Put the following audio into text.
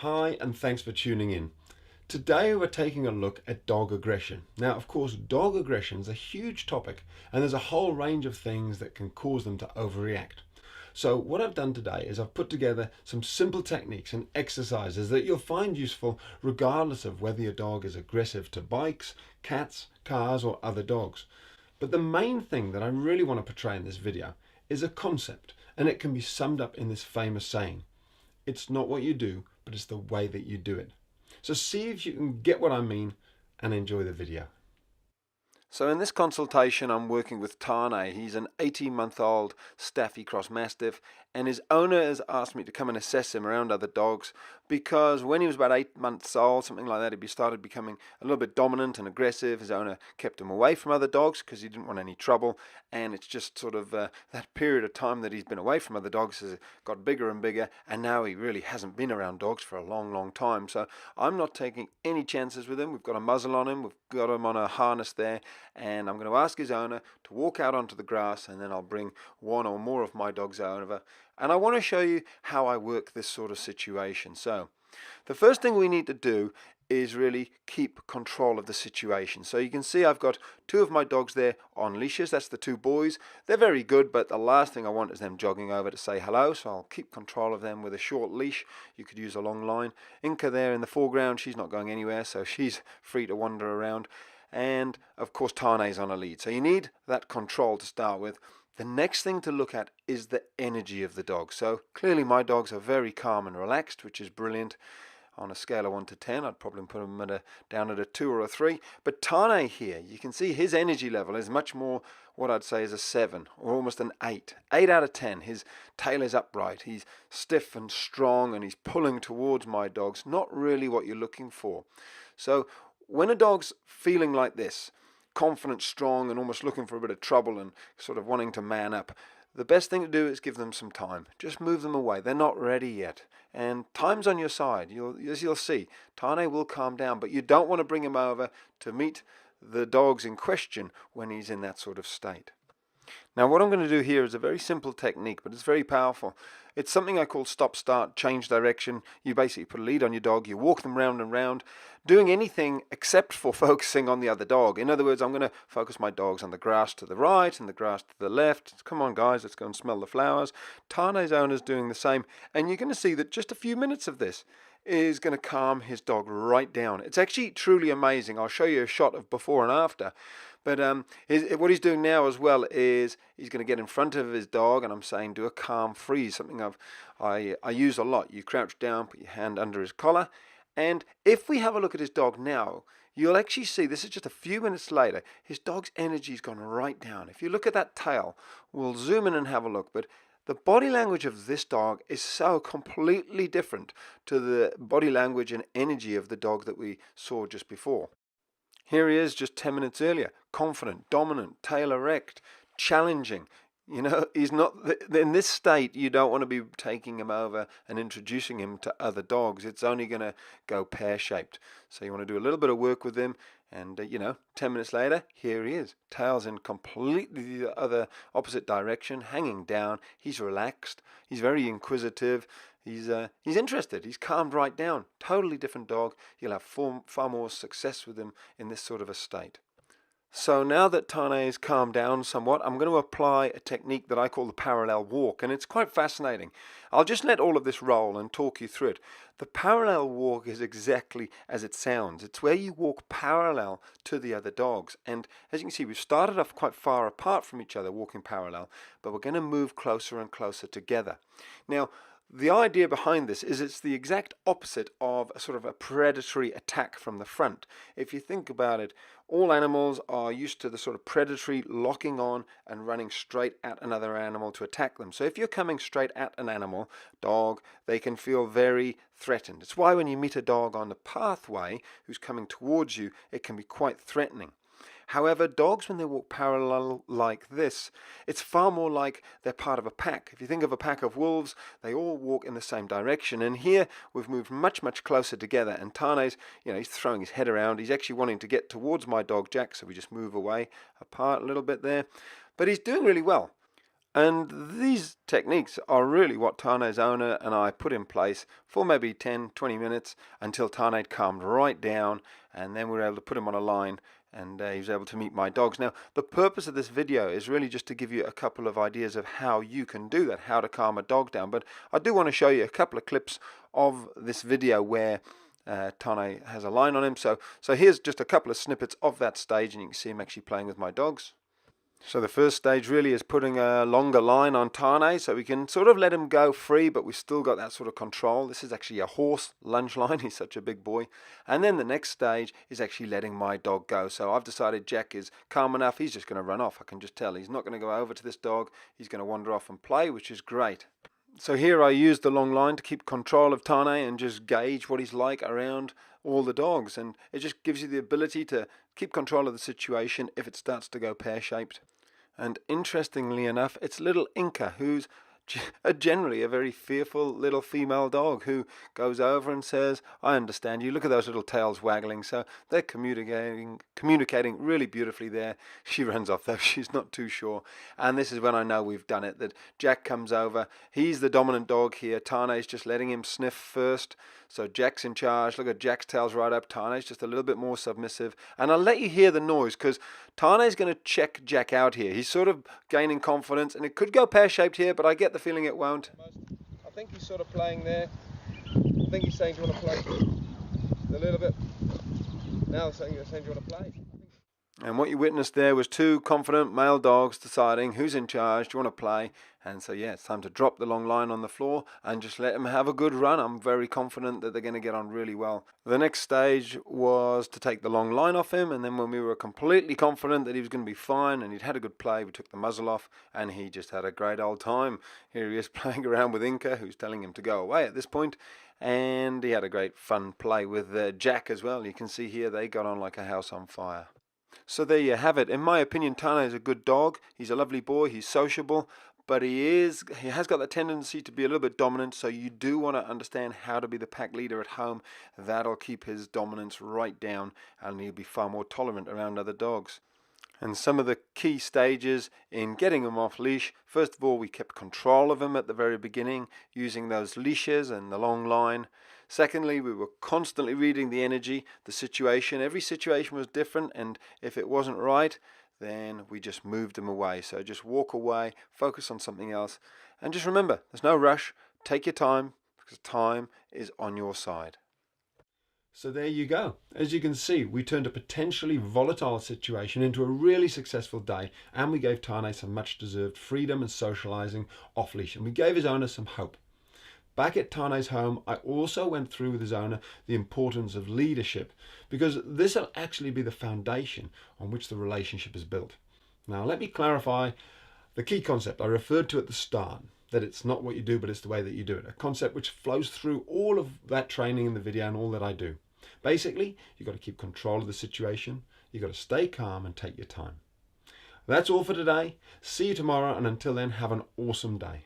Hi, and thanks for tuning in. Today we're taking a look at dog aggression. Now, of course, dog aggression is a huge topic, and there's a whole range of things that can cause them to overreact. So, what I've done today is I've put together some simple techniques and exercises that you'll find useful regardless of whether your dog is aggressive to bikes, cats, cars, or other dogs. But the main thing that I really want to portray in this video is a concept, and it can be summed up in this famous saying: it's not what you do, but it's the way that you do it. So see if you can get what I mean and enjoy the video. So in this consultation, I'm working with Tane. He's an 18-month-old Staffy Cross Mastiff, and his owner has asked me to come and assess him around other dogs because when he was about 8 months old, something like that, he started becoming a little bit dominant and aggressive. His owner kept him away from other dogs because he didn't want any trouble, and it's just sort of that period of time that he's been away from other dogs has got bigger and bigger, and now he really hasn't been around dogs for a long, long time. So I'm not taking any chances with him. We've got a muzzle on him, we've got him on a harness there, and I'm going to ask his owner to walk out onto the grass, and then I'll bring one or more of my dogs over, and I want to show you how I work this sort of situation. So the first thing we need to do is really keep control of the situation. So you can see I've got two of my dogs there on leashes. That's the two boys. They're very good, but the last thing I want is them jogging over to say hello, so I'll keep control of them with a short leash. You could use a long line. Inca there in the foreground, she's not going anywhere, so she's free to wander around. And of course Tane's on a lead. So you need that control to start with. The next thing to look at is the energy of the dog. So clearly my dogs are very calm and relaxed, which is brilliant. On a scale of 1 to 10, I'd probably put him down at a 2 or a 3. But Tane here, you can see his energy level is much more what I'd say is a 7 or almost an 8. 8 out of 10. His tail is upright. He's stiff and strong, and he's pulling towards my dogs. Not really what you're looking for. So when a dog's feeling like this, confident, strong, and almost looking for a bit of trouble and sort of wanting to man up, the best thing to do is give them some time. Just move them away. They're not ready yet. And time's on your side. As you'll see, Tane will calm down, but you don't want to bring him over to meet the dogs in question when he's in that sort of state. Now what I'm going to do here is a very simple technique, but it's very powerful. It's something I call stop, start, change direction. You basically put a lead on your dog, you walk them round and round, doing anything except for focusing on the other dog. In other words, I'm going to focus my dogs on the grass to the right and the grass to the left. Come on guys, let's go and smell the flowers. Tane's owner's doing the same, and you're going to see that just a few minutes of this is going to calm his dog right down. It's actually truly amazing. I'll show you a shot of before and after. But what he's doing now as well is he's going to get in front of his dog, and I'm saying do a calm freeze, something I use a lot. You crouch down, put your hand under his collar, and if we have a look at his dog now, you'll actually see, this is just a few minutes later, his dog's energy's gone right down. If you look at that tail, we'll zoom in and have a look, but the body language of this dog is so completely different to the body language and energy of the dog that we saw just before. Here he is just 10 minutes earlier, confident, dominant, tail erect, challenging. You know, he's not in this state. You don't want to be taking him over and introducing him to other dogs. It's only going to go pear-shaped. So you want to do a little bit of work with him, and 10 minutes later, here he is. Tail's in completely the other opposite direction, hanging down. He's relaxed. He's very inquisitive. He's interested. He's calmed right down. Totally different dog. You'll have far more success with him in this sort of a state. So now that Tane's calmed down somewhat, I'm going to apply a technique that I call the parallel walk, and it's quite fascinating. I'll just let all of this roll and talk you through it. The parallel walk is exactly as it sounds. It's where you walk parallel to the other dogs, and as you can see, we've started off quite far apart from each other, walking parallel, but we're going to move closer and closer together. Now, the idea behind this is it's the exact opposite of a sort of a predatory attack from the front. If you think about it, all animals are used to the sort of predatory locking on and running straight at another animal to attack them. So if you're coming straight at an animal, dog, they can feel very threatened. It's why when you meet a dog on the pathway who's coming towards you, it can be quite threatening. However, dogs, when they walk parallel like this, it's far more like they're part of a pack. If you think of a pack of wolves, they all walk in the same direction. And here we've moved much, much closer together. And Tane's, he's throwing his head around. He's actually wanting to get towards my dog Jack, so we just move away apart a little bit there. But he's doing really well. And these techniques are really what Tane's owner and I put in place for maybe 10-20 minutes until Tane calmed right down, and then we were able to put him on a line and he was able to meet my dogs. Now, the purpose of this video is really just to give you a couple of ideas of how you can do that, how to calm a dog down. But I do want to show you a couple of clips of this video where Tane has a line on him. So here's just a couple of snippets of that stage, and you can see him actually playing with my dogs. So the first stage really is putting a longer line on Tane so we can sort of let him go free, but we've still got that sort of control. This is actually a horse lunge line. He's such a big boy. And then the next stage is actually letting my dog go. So I've decided Jack is calm enough. He's just going to run off. I can just tell he's not going to go over to this dog. He's going to wander off and play, which is great. So here I use the long line to keep control of Tane and just gauge what he's like around all the dogs, and it just gives you the ability to keep control of the situation if it starts to go pear-shaped. And interestingly enough, it's little Inca, who's generally a very fearful little female dog, who goes over and says, "I understand you." Look at those little tails waggling. So they're communicating really beautifully there. She runs off though, she's not too sure. And this is when I know we've done it, that Jack comes over. He's the dominant dog here. Tane's just letting him sniff first. So Jack's in charge. Look at Jack's tails right up. Tane's just a little bit more submissive. And I'll let you hear the noise because Tane's going to check Jack out here. He's sort of gaining confidence, and it could go pear-shaped here, but I get the feeling it won't. I think he's sort of playing there. I think he's saying, "Do you want to play?" A little bit. Now he's saying, "Do you want to play?" And what you witnessed there was two confident male dogs deciding who's in charge, do you want to play? And so yeah, it's time to drop the long line on the floor and just let them have a good run. I'm very confident that they're going to get on really well. The next stage was to take the long line off him, and then when we were completely confident that he was going to be fine and he'd had a good play, we took the muzzle off and he just had a great old time. Here he is playing around with Inca, who's telling him to go away at this point. And he had a great fun play with Jack as well. You can see here they got on like a house on fire. So there you have it. In my opinion, Tane is a good dog. He's a lovely boy. He's sociable, but he has got the tendency to be a little bit dominant. So you do want to understand how to be the pack leader at home. That'll keep his dominance right down, and he'll be far more tolerant around other dogs. And some of the key stages in getting him off leash: first of all, we kept control of him at the very beginning using those leashes and the long line. Secondly, we were constantly reading the energy, the situation. Every situation was different, and if it wasn't right, then we just moved him away. So just walk away, focus on something else, and just remember, there's no rush. Take your time, because time is on your side. So there you go. As you can see, we turned a potentially volatile situation into a really successful day, and we gave Tane some much deserved freedom and socializing off leash, and we gave his owner some hope. Back at Tane's home, I also went through with his owner the importance of leadership, because this will actually be the foundation on which the relationship is built. Now, let me clarify the key concept I referred to at the start, that it's not what you do, but it's the way that you do it. A concept which flows through all of that training in the video and all that I do. Basically, you've got to keep control of the situation. You've got to stay calm and take your time. That's all for today. See you tomorrow, and until then, have an awesome day.